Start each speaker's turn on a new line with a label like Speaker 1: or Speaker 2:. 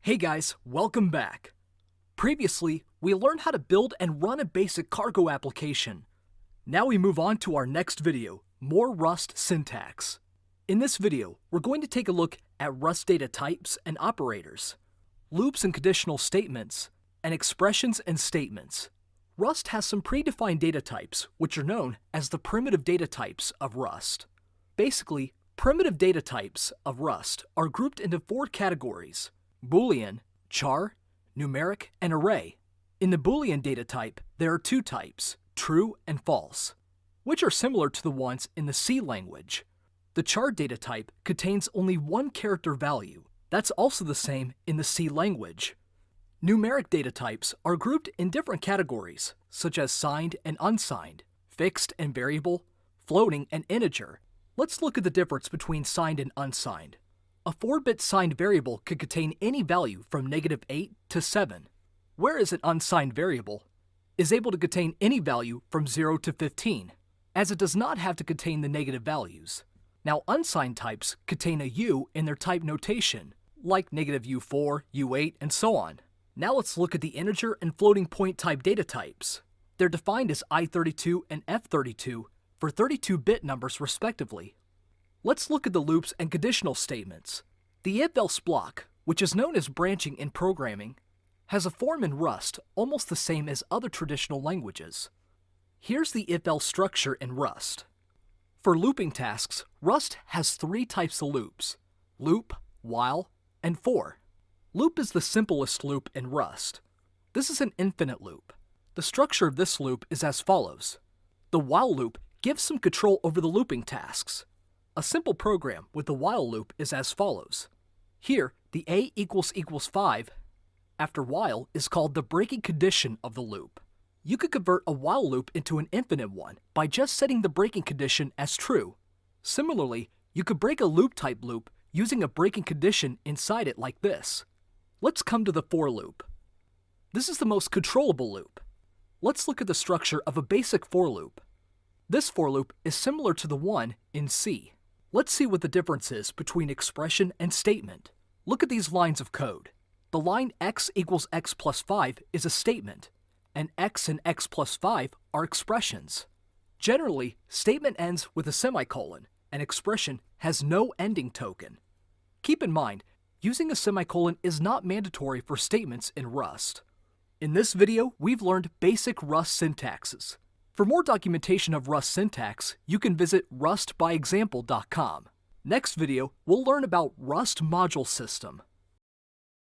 Speaker 1: Hey guys, welcome back. Previously, we learned how to build and run a basic cargo application. Now we move on to our next video, more Rust syntax. In this video, we're going to take a look at Rust data types and operators, loops and conditional statements, and expressions and statements. Rust has some predefined data types, which are known as the primitive data types of Rust. Basically, primitive data types of Rust are grouped into four categories: Boolean, char, numeric, and array. In the Boolean data type, there are two types, true and false, which are similar to the ones in the C language. The char data type contains only one character value. That's also the same in the C language. Numeric data types are grouped in different categories, such as signed and unsigned, fixed and variable, floating and integer. Let's look at the difference between signed and unsigned. A 4-bit signed variable could contain any value from -8 to 7, whereas an unsigned variable is able to contain any value from 0 to 15, as it does not have to contain the negative values. Now, unsigned types contain a U in their type notation, like -U4, U8, and so on. Now let's look at the integer and floating point type data types. They're defined as I32 and F32 for 32-bit numbers respectively. Let's look at the loops and conditional statements. The if-else block, which is known as branching in programming, has a form in Rust almost the same as other traditional languages. Here's the if-else structure in Rust. For looping tasks, Rust has three types of loops: loop, while, and for. Loop is the simplest loop in Rust. This is an infinite loop. The structure of this loop is as follows. The while loop gives some control over the looping tasks. A simple program with the while loop is as follows. Here, the a == 5 after while is called the breaking condition of the loop. You could convert a while loop into an infinite one by just setting the breaking condition as true. Similarly, you could break a loop-type loop using a breaking condition inside it like this. Let's come to the for loop. This is the most controllable loop. Let's look at the structure of a basic for loop. This for loop is similar to the one in C. Let's see what the difference is between expression and statement. Look at these lines of code. The line x = x + 5 is a statement, and x and x + 5 are expressions. Generally, statement ends with a semicolon, and expression has no ending token. Keep in mind, using a semicolon is not mandatory for statements in Rust. In this video, we've learned basic Rust syntaxes. For more documentation of Rust syntax, you can visit rustbyexample.com. Next video, we'll learn about Rust module system.